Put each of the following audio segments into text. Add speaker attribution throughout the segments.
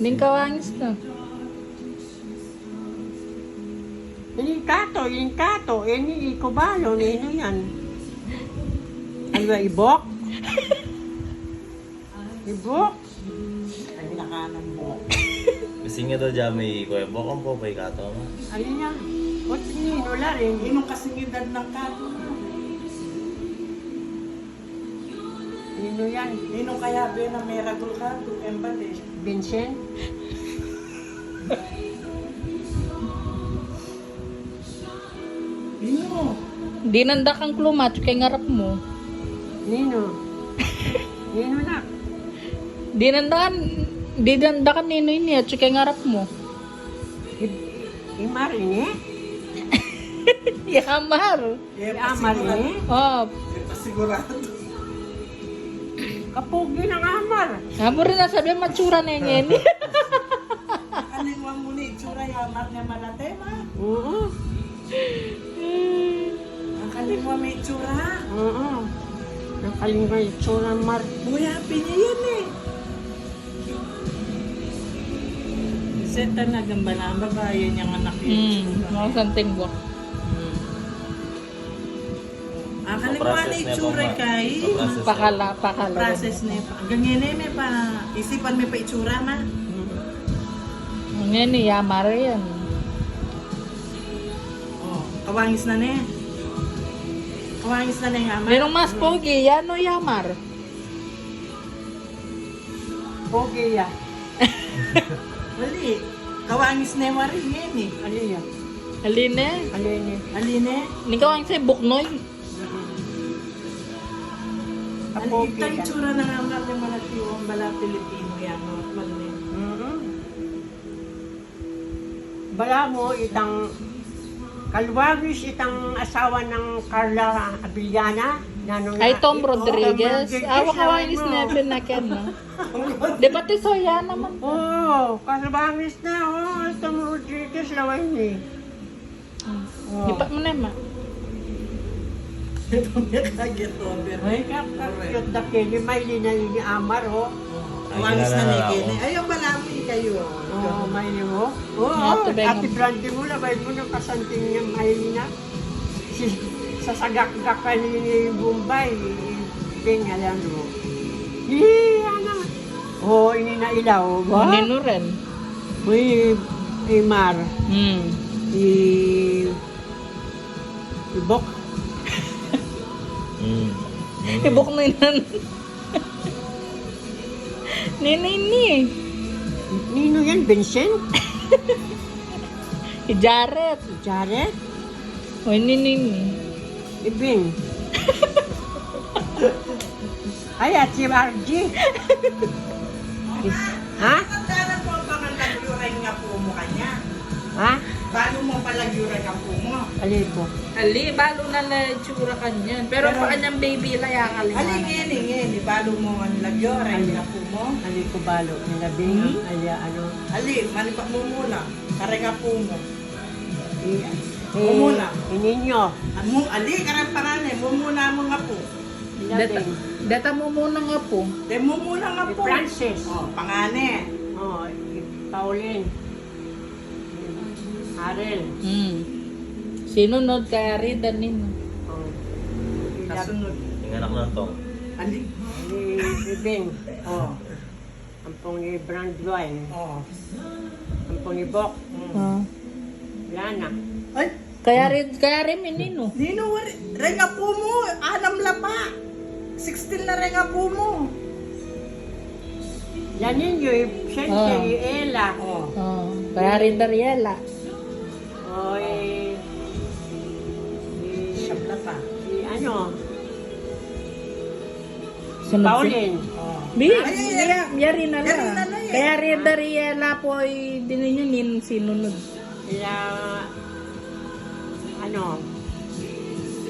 Speaker 1: Din kawangis na.
Speaker 2: Yung kato, ini ikubalo, nino yan. Ano ba, ibok? Ibok?
Speaker 3: Ay, nakanan mo.
Speaker 4: Kasi nga daw dyan may kuya bokong po, may kato mo.
Speaker 2: Ayun yan. What's nino la rin?
Speaker 3: Inong kasing edad ng kato.
Speaker 2: Nino yan?
Speaker 3: Inong kaya ba na may ragul kato, embate.
Speaker 2: Vincent?
Speaker 3: Ino.
Speaker 1: Di nanda kang klumat, kay ngarap mo.
Speaker 2: Nino? Nino na?
Speaker 1: Di nanda ka nino ini at kay ngarap mo.
Speaker 2: Imarini?
Speaker 1: Yamar.
Speaker 2: Amarini?
Speaker 1: Oh,
Speaker 3: Pasigurado.
Speaker 2: Kapugi ng amar.
Speaker 1: amo rin na sabi matsura na yung ini.
Speaker 3: Alingwang mo ni itsura yamat niya malatema.
Speaker 2: Oo.
Speaker 3: Ang kalingwa may itsura.
Speaker 2: Oo. Nakalimay itsura mar.
Speaker 3: Buyapi niya yan eh. Kasi talagang ba na babae niyang anak yun.
Speaker 1: Mga something buwak.
Speaker 3: Ang kalingwa na itsura kay.
Speaker 1: Pakala.
Speaker 3: Process na yun. Ganyan eh, may pa, isipan may pa itsura ma.
Speaker 1: Ngayon ni Yamar yan.
Speaker 3: Oh, kawangis na ne. Kawangis na ne nga ma.
Speaker 1: Merong mas pogi, yan o Yamar.
Speaker 2: Pogi ya.
Speaker 3: Wali. Kawangis na yung rin yan eh.
Speaker 2: Alin ya?
Speaker 1: Aline.
Speaker 2: Alin ya?
Speaker 3: Aline.
Speaker 1: Ni kawang sa buknoy.
Speaker 3: Ang
Speaker 2: Kapogi
Speaker 3: ita
Speaker 2: ka.
Speaker 3: itsura na nga mga yung malatiwang bala Pilipino yan. Magnin.
Speaker 2: Bala mo itang kalwagis itang asawa ng Carla Abiliana.
Speaker 1: Ay, Tom Rodriguez. Awa kawangis na pinakin, no? Di ba ti soya naman?
Speaker 2: Oo, kalwagis na. Oo, Tom Rodriguez laway ni.
Speaker 1: Di pa mo naman.
Speaker 3: Ito niya kagit o.
Speaker 2: Ay, kakakit na kini. May linay ni Amar, oh.
Speaker 3: Kawangis na ni Kene. Ayaw balami kayo.
Speaker 2: Oo, may mo. Oo,
Speaker 1: Ate Beng.
Speaker 2: Ate Brandy mo, labay mo ng kasanting niya, may na. Sa sagak-gak ka ni Bombay, tingnan mo. Ano? Oo, ini na ilaw. Ba?
Speaker 1: Nino rin.
Speaker 2: Uy, Imar. Ibok.
Speaker 1: Ibok na yun. Nini.
Speaker 2: Nino yan, Vincent?
Speaker 1: Jared.
Speaker 2: Jared?
Speaker 1: O nini.
Speaker 2: Ibing. Ay, at si RG. Ha?
Speaker 3: Tandaan mo ang pangalang nga po mo kanya.
Speaker 2: Ha?
Speaker 3: Balo mo palagyuran nga po mo.
Speaker 2: Alipo.
Speaker 1: Ali, balo na na tsura kanyan. Pero pa kanyang baby la yung
Speaker 3: Ali,
Speaker 1: alimangan.
Speaker 3: ngeni. Balo mo ang lagyuran nga po mo.
Speaker 2: Alipo balo. Nilabing, ano.
Speaker 3: Ali, malipak mo muna. Kare nga po mo.
Speaker 2: Mumula. Ininyo.
Speaker 3: Among ali, karang panganay. Mumuna mo nga po.
Speaker 2: Nilabing.
Speaker 1: Data mo muna nga po.
Speaker 3: De mumuna nga
Speaker 2: Si
Speaker 3: po.
Speaker 2: Francis.
Speaker 3: Oh, pangane.
Speaker 2: Oh, Pauline. Arel.
Speaker 1: Sinunod kaya rin nino.
Speaker 2: Oh.
Speaker 3: Kasunod.
Speaker 4: Yung anak ng tong.
Speaker 3: Ali.
Speaker 2: Ibing.
Speaker 3: Oh.
Speaker 2: Ampong ni Brandwine.
Speaker 3: Oh.
Speaker 2: Ampong ni Bok. Wala na.
Speaker 3: Ay,
Speaker 1: Kaya rin nino.
Speaker 3: Nino, renga po mo. Alam la pa. 16 na renga po mo.
Speaker 2: Yan ninyo, siyempre, Ella.
Speaker 3: Oh.
Speaker 1: Kaya rin Dariela.
Speaker 2: O,
Speaker 3: Siyam na pa.
Speaker 2: ano,
Speaker 1: Sunod
Speaker 2: Pauline.
Speaker 3: Oh.
Speaker 1: Bi,
Speaker 3: Ay.
Speaker 1: yari na
Speaker 3: Yari na
Speaker 1: lang.
Speaker 3: na yan.
Speaker 1: Kaya rin Dariela po ay din ninyo nin sinunod.
Speaker 2: Sila, ano,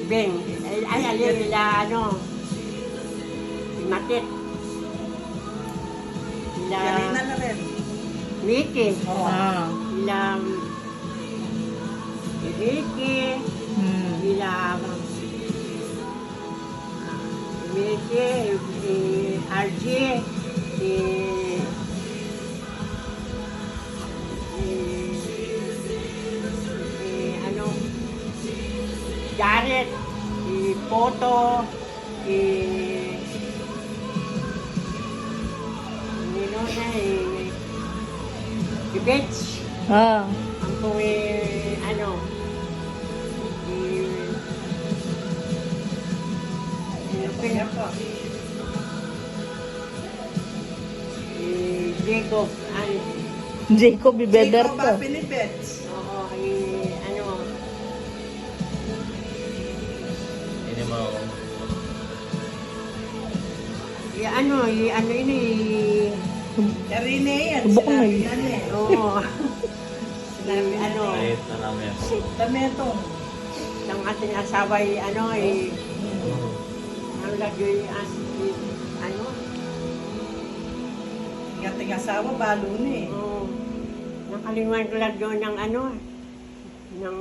Speaker 2: Beng, sila, ano, Matit. Sila,
Speaker 3: Yari na na rin.
Speaker 2: Mickey.
Speaker 3: Oh.
Speaker 2: Sila, Mickey. Sila, Mickey, RG, si Toto, Ninona, Bets.
Speaker 1: Ah.
Speaker 2: Ang po ano,
Speaker 3: Kaya po.
Speaker 2: Jacob, ano,
Speaker 1: Jacob, ibeder
Speaker 3: Ikaw
Speaker 1: to.
Speaker 3: ba pinibets?
Speaker 2: oo, ano,
Speaker 4: Ini mau.
Speaker 2: ano ini,
Speaker 3: Karine yan.
Speaker 1: Subok na
Speaker 3: Sinabi
Speaker 1: eh.
Speaker 3: yan eh.
Speaker 2: oo, sinabi, ano,
Speaker 4: Kahit na namin ako.
Speaker 3: Tametong.
Speaker 2: ng ating asawa, ano, ang lagay, ano,
Speaker 3: Ang ating asawa, balo na eh.
Speaker 2: oo, nakalimutan ko lang doon ng ano, ng,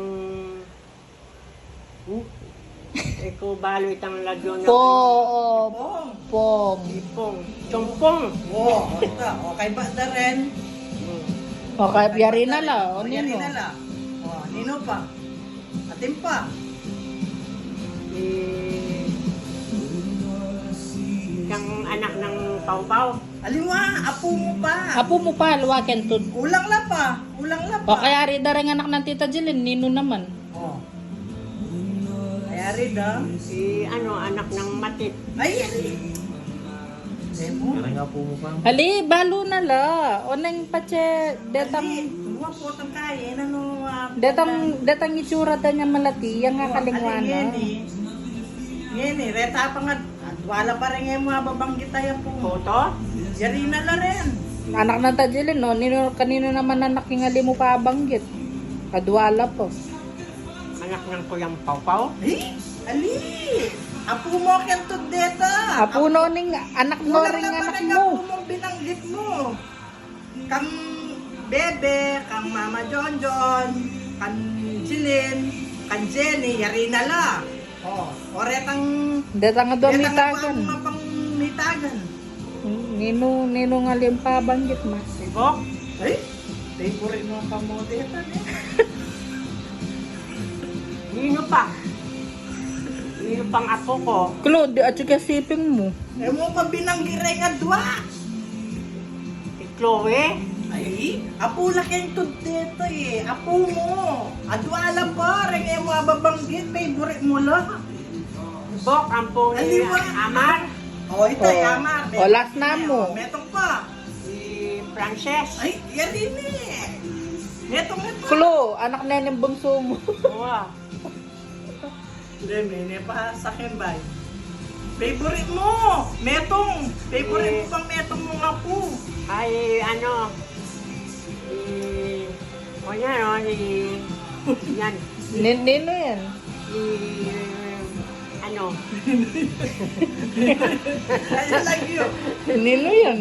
Speaker 2: eko balo itang lagyo ng
Speaker 1: Pong.
Speaker 3: Oh,
Speaker 1: Pong.
Speaker 2: ipong, chompong.
Speaker 3: wow. Ito, okay ba na rin?
Speaker 1: O, kaya biyari na la. O,
Speaker 3: Yari
Speaker 1: nino.
Speaker 3: na la. Oh, nino pa. Atin pa.
Speaker 2: Yung anak ng Pau-Pau.
Speaker 3: Aliwa, apo mo pa.
Speaker 1: Apo mo pa, luwaken to.
Speaker 3: Ulang la pa. Ulang la pa.
Speaker 1: O, kaya rida rin anak ng Tita Jeline, nino naman.
Speaker 3: Oh. Kaya rin ah.
Speaker 2: Si ano, anak ng Matit.
Speaker 3: Ay, Demo.
Speaker 4: Kaya nga po mo pa.
Speaker 1: Ali, balo na la. O, nang pache,
Speaker 3: Ali,
Speaker 1: detang,
Speaker 3: tuwa po itong kaya. Ano,
Speaker 1: detang itsura ta niya malati, yang nga kalingwana.
Speaker 3: Yan eh, reta pa nga. At wala pa rin yung mga babanggit tayo po.
Speaker 2: Photo?
Speaker 3: Yari na la rin.
Speaker 1: Anak ng Tita Jeline, no? Nino, kanino naman anak yung ali mo pa banggit. Adwala po.
Speaker 2: Anak ng Kuyang Pau-Pau?
Speaker 3: Ay, ali. Apo mo kento deta.
Speaker 1: Apo no ning anak no ring anak mo.
Speaker 3: Apo mo binanggit mo. Kang Bebe, kang Mama Jonjon, kang Jilin, kang Jenny, yari na la. Oh, oretang
Speaker 1: Detang nga doon mitagan.
Speaker 3: mapang mitagan.
Speaker 1: Nino nga limpa banggit mas.
Speaker 2: Sibok?
Speaker 3: Ay, favorite mo pa mo deta.
Speaker 2: Nino pa? Nino pang apo ko?
Speaker 1: Claude, at saka siping mo.
Speaker 3: Eh mo pa binanggire nga dwa.
Speaker 2: Si Chloe?
Speaker 3: Ay, apo la kento deta eh. Apo mo. Adwala pa rin yung mga babanggit, favorite mo la.
Speaker 2: Sibok, ang po ni
Speaker 3: Aliwa.
Speaker 2: Amar?
Speaker 3: Oh, ito
Speaker 1: Oh.
Speaker 3: Yamar.
Speaker 1: Oh, last na mo.
Speaker 3: Metong pa.
Speaker 2: Si Frances?
Speaker 3: Ay, yan din eh. Metong ito.
Speaker 1: Klo, anak na yung bunso mo.
Speaker 2: Oo.
Speaker 3: Hindi, may pa sa akin ba? Favorite mo. Metong. Favorite mo pang metong mo nga po.
Speaker 2: Ay, ano, o yan, o, yan,
Speaker 1: Nino yan.
Speaker 2: ano,
Speaker 3: Kaya lang yun.
Speaker 1: Nino yan.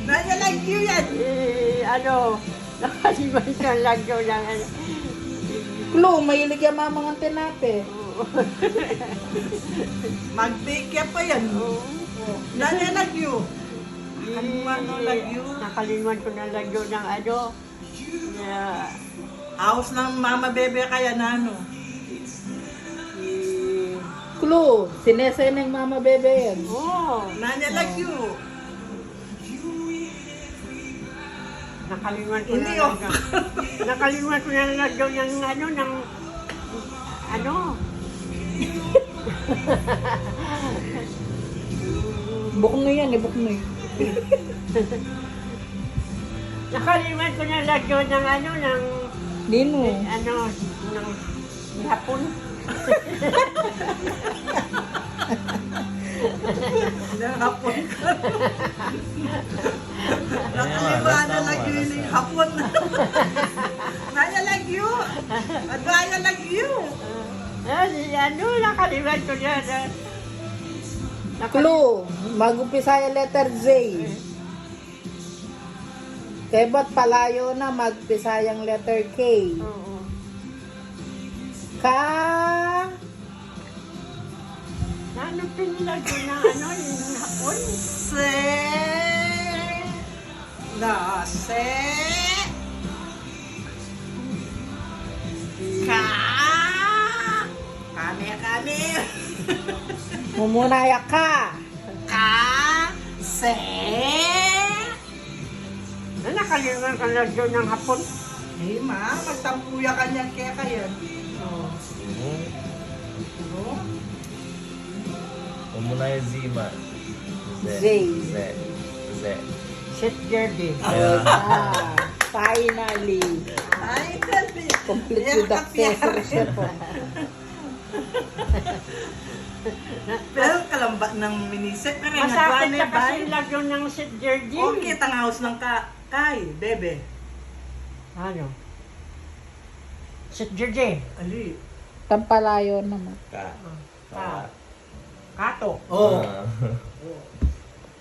Speaker 3: Kaya lang yun yan.
Speaker 2: ano, nakalimutan lang yun ng ano.
Speaker 1: Klo, mahilig yung mamang ang tinape.
Speaker 3: Mag-take pa yan. Nanya lang yun. Nakalimutan ko lang yun.
Speaker 2: Nakalimutan ko na lang yun ng ano, na,
Speaker 3: House ng mama bebe kaya na ano.
Speaker 1: Klo, sinesay ng mama bebe yan.
Speaker 2: oh,
Speaker 3: Nanya lang yun.
Speaker 2: nakalimutan ko
Speaker 3: Hindi
Speaker 2: na
Speaker 3: oh.
Speaker 2: lang yun. Nakalimutan ko na lang yun ng ano, ng, ano,
Speaker 1: Buknoy yan, buknoy.
Speaker 2: nakalimutan ko na lang yun ng ano, ng,
Speaker 1: Nino.
Speaker 2: ano, ng hapon.
Speaker 3: Hapon ka. Nakalimutan lang yun yung hapon. Nanya lang yun. Adwaya lang yun.
Speaker 2: Ano, nakalimutan ko na.
Speaker 1: Klo, mag-upisa yung letter Z. Kaya ba't palayo na mag-upisa yung letter K?
Speaker 2: Oo.
Speaker 1: Ka...
Speaker 2: Ano pinilag ko na ano, yung hapon?
Speaker 3: Se. Na se. kami.
Speaker 2: Mumunaya ka.
Speaker 3: Kasi.
Speaker 2: Nakalimutan ka na doon ng hapon.
Speaker 3: Eh, ma, magtampuya ka niyan kaya kayan.
Speaker 2: Oh.
Speaker 3: Oh.
Speaker 4: Umuna yung Zima.
Speaker 2: Zay.
Speaker 4: Z.
Speaker 2: Sit Jerdy.
Speaker 4: Kaya,
Speaker 1: Finally.
Speaker 3: Ay, kasi.
Speaker 1: Complete
Speaker 3: Yan,
Speaker 1: with accessories na po.
Speaker 3: Pero kalamba ng miniset. Pero
Speaker 2: Masakit
Speaker 3: nagwane
Speaker 2: ka kasi
Speaker 3: ba?
Speaker 2: lagyon ng Sit Jerdy.
Speaker 3: Okay, tanghaws ng kay, bebe.
Speaker 2: Ano? Sit Jerdy.
Speaker 3: Ali.
Speaker 1: Tampalayo naman.
Speaker 4: ka.
Speaker 2: Kato.
Speaker 3: Oh.
Speaker 4: Ah.